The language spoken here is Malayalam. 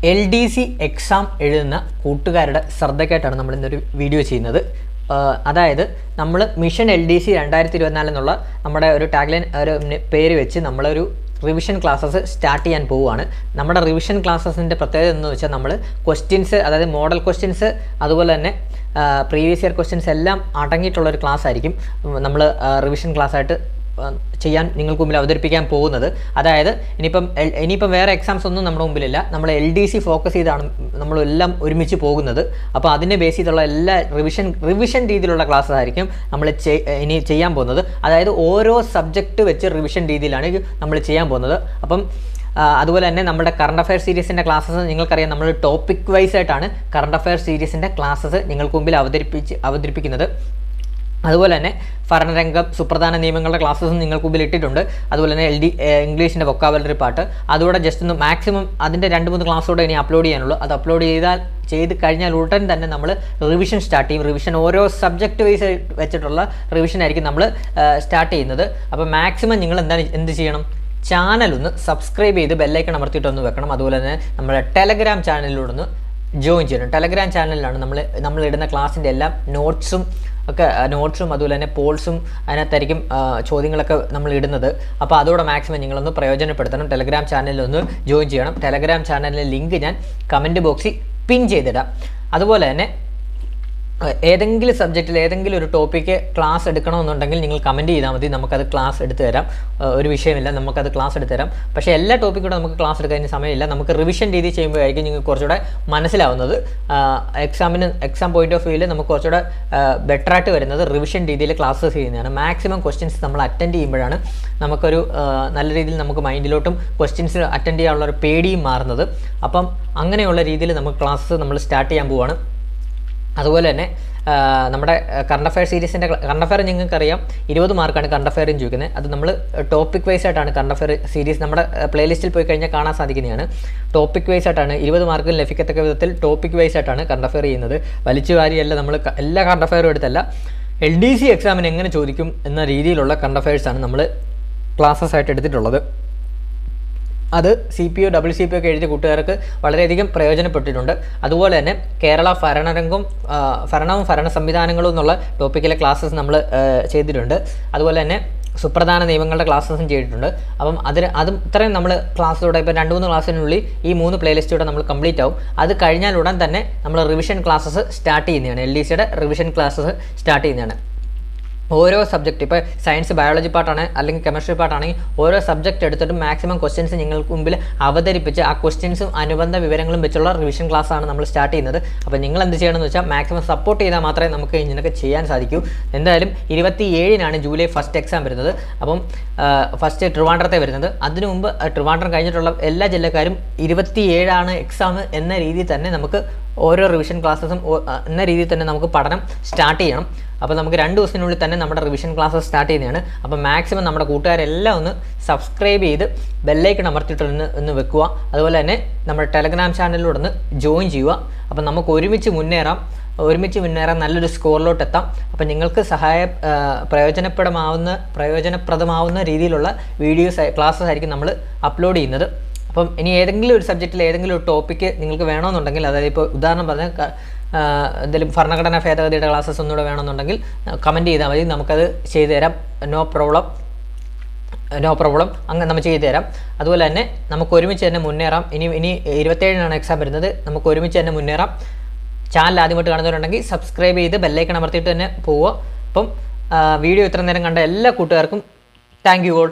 LDC എക്സാം എഴുതുന്ന കൂട്ടുകാരുടെ ശ്രദ്ധയ്ക്കായിട്ടാണ് നമ്മൾ ഇന്നൊരു വീഡിയോ ചെയ്യുന്നത്. അതായത് നമ്മൾ മിഷൻ LDC 2024 എന്നുള്ള നമ്മുടെ ഒരു ടാഗ്ലൈൻ ഒരു പേര് വെച്ച് നമ്മളൊരു റിവിഷൻ ക്ലാസ്സസ് സ്റ്റാർട്ട് ചെയ്യാൻ പോവുകയാണ്. നമ്മുടെ റിവിഷൻ ക്ലാസ്സസിൻ്റെ പ്രത്യേകത എന്ന് വെച്ചാൽ നമ്മൾ ക്വസ്റ്റ്യൻസ്, അതായത് മോഡൽ ക്വസ്റ്റ്യൻസ്, അതുപോലെ തന്നെ പ്രീവിയസ് ഇയർ ക്വസ്റ്റ്യൻസ് എല്ലാം അടങ്ങിയിട്ടുള്ളൊരു ക്ലാസ് ആയിരിക്കും നമ്മൾ റിവിഷൻ ക്ലാസ്സായിട്ട് ചെയ്യാൻ നിങ്ങൾക്ക് മുമ്പിൽ അവതരിപ്പിക്കാൻ പോകുന്നത്. അതായത് ഇനിയിപ്പം വേറെ എക്സാംസ് ഒന്നും നമ്മുടെ മുമ്പിലില്ല. നമ്മൾ LDC ഫോക്കസ് ചെയ്താണ് നമ്മളെല്ലാം ഒരുമിച്ച് പോകുന്നത്. അപ്പോൾ അതിനെ ബേസ് ചെയ്തുള്ള എല്ലാ റിവിഷൻ രീതിയിലുള്ള ക്ലാസ്സസ് ആയിരിക്കും നമ്മൾ ഇനി ചെയ്യാൻ പോകുന്നത്. അതായത് ഓരോ സബ്ജക്റ്റ് വെച്ച് റിവിഷൻ രീതിയിലാണ് നമ്മൾ ചെയ്യാൻ പോകുന്നത്. അപ്പം അതുപോലെ തന്നെ നമ്മുടെ കറണ്ട് അഫയർ സീരീസിൻ്റെ ക്ലാസ്സസ് നിങ്ങൾക്കറിയാം, നമ്മൾ ടോപ്പിക് വൈസ് ആയിട്ടാണ് കറണ്ട് അഫയർ സീരീസിൻ്റെ ക്ലാസ്സസ് നിങ്ങൾക്ക് മുമ്പിൽ അവതരിപ്പിക്കുന്നത്. അതുപോലെ തന്നെ ഭരണരംഗം, സുപ്രധാന നിയമങ്ങളുടെ ക്ലാസ്സസും നിങ്ങൾക്ക് മുമ്പിൽ ഇട്ടിട്ടുണ്ട്. അതുപോലെ തന്നെ ഇംഗ്ലീഷിൻ്റെ വൊക്കാബുലറി പാർട്ട്, അതുകൂടെ ജസ്റ്റ് ഒന്ന് മാക്സിമം അതിൻ്റെ 2-3 ക്ലാസ്സോടെ ഇനി അപ്ലോഡ് ചെയ്യാനുള്ളൂ. അത് അപ്ലോഡ് ചെയ്ത് കഴിഞ്ഞാൽ ഉടൻ തന്നെ നമ്മൾ റിവിഷൻ സ്റ്റാർട്ട് ചെയ്യും. റിവിഷൻ ഓരോ സബ്ജക്റ്റ് വൈസ് വെച്ചിട്ടുള്ള റിവിഷൻ ആയിരിക്കും നമ്മൾ സ്റ്റാർട്ട് ചെയ്യുന്നത്. അപ്പോൾ മാക്സിമം നിങ്ങൾ എന്ത് ചെയ്യണം, ചാനൽ ഒന്ന് സബ്സ്ക്രൈബ് ചെയ്ത് ബെല്ലൈക്കൺ അമർത്തിയിട്ടൊന്ന് വെക്കണം. അതുപോലെ തന്നെ നമ്മുടെ ടെലഗ്രാം ചാനലിലൂടെ ഒന്ന് ജോയിൻ ചെയ്യണം. ടെലഗ്രാം ചാനലിലാണ് നമ്മൾ ഇടുന്ന ക്ലാസ്സിൻ്റെ എല്ലാം നോട്ട്സും അതുപോലെ തന്നെ പോൾസും അതിനകത്തായിരിക്കും ചോദ്യങ്ങളൊക്കെ നമ്മൾ ഇടുന്നത്. അപ്പോൾ അതോടെ മാക്സിമം നിങ്ങളൊന്ന് പ്രയോജനപ്പെടുത്തണം. ടെലഗ്രാം ചാനലിൽ ഒന്ന് ജോയിൻ ചെയ്യണം. ടെലഗ്രാം ചാനലിലെ ലിങ്ക് ഞാൻ കമൻറ്റ് ബോക്സിൽ പിൻ ചെയ്തിടാം. അതുപോലെ തന്നെ ഏതെങ്കിലും സബ്ജക്റ്റിൽ ഏതെങ്കിലും ഒരു ടോപ്പിക്ക് ക്ലാസ് എടുക്കണമെന്നുണ്ടെങ്കിൽ നിങ്ങൾ കമൻറ്റ് ചെയ്താൽ മതി, നമുക്കത് ക്ലാസ് എടുത്തു തരാം. ഒരു വിഷയമില്ല, നമുക്കത് ക്ലാസ് എടുത്തു തരാം. പക്ഷേ എല്ലാ ടോപ്പിക്കൂടെ നമുക്ക് ക്ലാസ് എടുക്കാൻ സമയമില്ല. നമുക്ക് റിവിഷൻ രീതി ചെയ്യുമ്പോഴായിരിക്കും നിങ്ങൾക്ക് കുറച്ചുകൂടെ മനസ്സിലാവുന്നത്. എക്സാം പോയിന്റ് ഓഫ് വ്യൂവിൽ നമുക്ക് കുറച്ചുകൂടെ ബെറ്ററായിട്ട് വരുന്നത് റിവിഷൻ രീതിയിൽ ക്ലാസ്സസ് ചെയ്യുന്നതാണ്. മാക്സിമം ക്വസ്റ്റ്യൻസ് നമ്മൾ അറ്റൻഡ് ചെയ്യുമ്പോഴാണ് നമുക്കൊരു നല്ല രീതിയിൽ നമുക്ക് മൈൻഡിലോട്ടും ക്വസ്റ്റ്യൻസ് അറ്റൻഡ് ചെയ്യാനുള്ള ഒരു പേടിയും മാറുന്നത്. അപ്പം അങ്ങനെയുള്ള രീതിയിൽ നമുക്ക് ക്ലാസ്സസ് നമ്മൾ സ്റ്റാർട്ട് ചെയ്യാൻ പോവുകയാണ്. അതുപോലെ തന്നെ നമ്മുടെ കറണ്ട് അഫയർ സീരീസിൻ്റെ കറണ്ട് അഫയർ നിങ്ങൾക്കറിയാം 20 മാർക്കാണ് കറണ്ട് അഫയറിന് ചോദിക്കുന്നത്. അത് നമ്മൾ ടോപ്പിക് വൈസ് ആയിട്ടാണ് കറണ്ട് അഫയർ സീരീസ് നമ്മുടെ പ്ലേലിസ്റ്റിൽ പോയി കഴിഞ്ഞാൽ കാണാൻ സാധിക്കുന്നതാണ്. ടോപ്പിക് വൈസ് ആയിട്ടാണ് 20 മാർക്കിന് ലഭിക്കത്തക്ക വിധത്തിൽ ടോപ്പിക് വൈസ് ആയിട്ടാണ് കറണ്ട് അഫയർ ചെയ്യുന്നത്. വലിച്ചു വാരിയല്ല, നമ്മൾ എല്ലാ കറണ്ട് അഫയറും എടുത്തല്ല. LDC എക്സാമിന് എങ്ങനെ ചോദിക്കും എന്ന രീതിയിലുള്ള കറണ്ട് അഫയേഴ്സാണ് നമ്മൾ ക്ലാസ്സസ് ആയിട്ട് എടുത്തിട്ടുള്ളത്. അത് CPO, WCPO ഒക്കെ എഴുതിയ കൂട്ടുകാർക്ക് വളരെയധികം പ്രയോജനപ്പെട്ടിട്ടുണ്ട്. അതുപോലെ തന്നെ കേരള ഭരണവും ഭരണ സംവിധാനങ്ങളും എന്നുള്ള ടോപ്പിക്കിലെ ക്ലാസ്സസ് നമ്മൾ ചെയ്തിട്ടുണ്ട്. അതുപോലെ തന്നെ സുപ്രധാന നിയമങ്ങളുടെ ക്ലാസ്സസും ചെയ്തിട്ടുണ്ട്. അപ്പം അതും ഇത്രയും നമ്മൾ ക്ലാസ്സിലൂടെ ഇപ്പോൾ 2-3 ക്ലാസ്സിനുള്ളിൽ ഈ 3 പ്ലേലിസ്റ്റൂടെ നമ്മൾ കംപ്ലീറ്റ് ആവും. അത് കഴിഞ്ഞാൽ ഉടൻ തന്നെ നമ്മൾ റിവിഷൻ ക്ലാസ്സസ് സ്റ്റാർട്ട് ചെയ്യുന്നതാണ്. LDCയുടെ റിവിഷൻ ക്ലാസ്സസ് സ്റ്റാർട്ട് ചെയ്യുന്നതാണ്. ഓരോ സബ്ജക്റ്റ്, ഇപ്പോൾ സയൻസ് ബയോളജി പാർട്ടാണ് അല്ലെങ്കിൽ കെമിസ്ട്രി പാർട്ടാണെങ്കിൽ ഓരോ സബ്ജക്റ്റ് എടുത്തിട്ട് മാക്സിമം ക്വസ്റ്റ്യൻസ് നിങ്ങൾക്ക് മുമ്പിൽ അവതരിപ്പിച്ച് ആ ക്വസ്റ്റ്യൻസും അനുബന്ധ വിവരങ്ങളും വെച്ചുള്ള റിവിഷൻ ക്ലാസ്സാണ് നമ്മൾ സ്റ്റാർട്ട് ചെയ്യുന്നത്. അപ്പോൾ നിങ്ങൾ എന്ത് ചെയ്യണമെന്ന് വെച്ചാൽ മാക്സിമം സപ്പോർട്ട് ചെയ്താൽ മാത്രമേ നമുക്ക് ഇതിനൊക്കെ ചെയ്യാൻ സാധിക്കൂ. എന്തായാലും 27-നാണ് ജൂലൈ ഫസ്റ്റ് എക്സാം വരുന്നത്. അപ്പം ഫസ്റ്റ് ട്രിവാൻഡ്രത്തെ വരുന്നത്. അതിനു മുമ്പ് ട്രിവാൻഡ്രം കഴിഞ്ഞിട്ടുള്ള എല്ലാ ജില്ലക്കാരും 27 എക്സാം എന്ന രീതിയിൽ തന്നെ നമുക്ക് ഓരോ റിവിഷൻ ക്ലാസ്സസും എന്ന രീതിയിൽ തന്നെ നമുക്ക് പഠനം സ്റ്റാർട്ട് ചെയ്യണം. അപ്പോൾ നമുക്ക് 2 ദിവസത്തിനുള്ളിൽ തന്നെ നമ്മുടെ റിവിഷൻ ക്ലാസ്സസ് സ്റ്റാർട്ട് ചെയ്യുന്നതാണ്. അപ്പോൾ മാക്സിമം നമ്മുടെ കൂട്ടുകാരെല്ലാം ഒന്ന് സബ്സ്ക്രൈബ് ചെയ്ത് ബെല്ലൈക്കൺ അമർത്തിയിട്ടൊന്ന് വെക്കുക. അതുപോലെ തന്നെ നമ്മുടെ ടെലഗ്രാം ചാനലിലൂടെ ഒന്ന് ജോയിൻ ചെയ്യുക. അപ്പോൾ നമുക്ക് ഒരുമിച്ച് മുന്നേറാം, നല്ലൊരു സ്കോറിലോട്ട് എത്താം. അപ്പോൾ നിങ്ങൾക്ക് പ്രയോജനപ്രദമാവുന്ന രീതിയിലുള്ള ക്ലാസ്സസ് ആയിരിക്കും നമ്മൾ അപ്ലോഡ് ചെയ്യുന്നത്. അപ്പം ഇനി ഏതെങ്കിലും ഒരു സബ്ജക്റ്റിൽ ഏതെങ്കിലും ഒരു ടോപ്പിക്ക് നിങ്ങൾക്ക് വേണമെന്നുണ്ടെങ്കിൽ, അതായത് ഇപ്പോൾ ഉദാഹരണം പറഞ്ഞാൽ എന്തെങ്കിലും ഭരണഘടനാ ഭേദഗതിയുടെ ക്ലാസ്സസ് ഒന്നുകൂടെ വേണമെന്നുണ്ടെങ്കിൽ കമൻറ്റ് ചെയ്താൽ മതി, നമുക്കത് ചെയ്തു തരാം. നോ പ്രോബ്ലം അങ്ങനെ നമ്മൾ ചെയ്തു തരാം. അതുപോലെ തന്നെ നമുക്ക് ഒരുമിച്ച് തന്നെ മുന്നേറാം. ഇനി 27-നാണ് എക്സാം വരുന്നത്. നമുക്ക് ഒരുമിച്ച് തന്നെ മുന്നേറാം. ചാനൽ ആദ്യമായിട്ട് കാണുന്നവരുണ്ടെങ്കിൽ സബ്സ്ക്രൈബ് ചെയ്ത് ബെല്ലൈക്കൺ അമർത്തിയിട്ട് തന്നെ പോവുക. അപ്പം വീഡിയോ ഇത്ര നേരം കണ്ട എല്ലാ കൂട്ടുകാർക്കും താങ്ക് യു ഓൾ.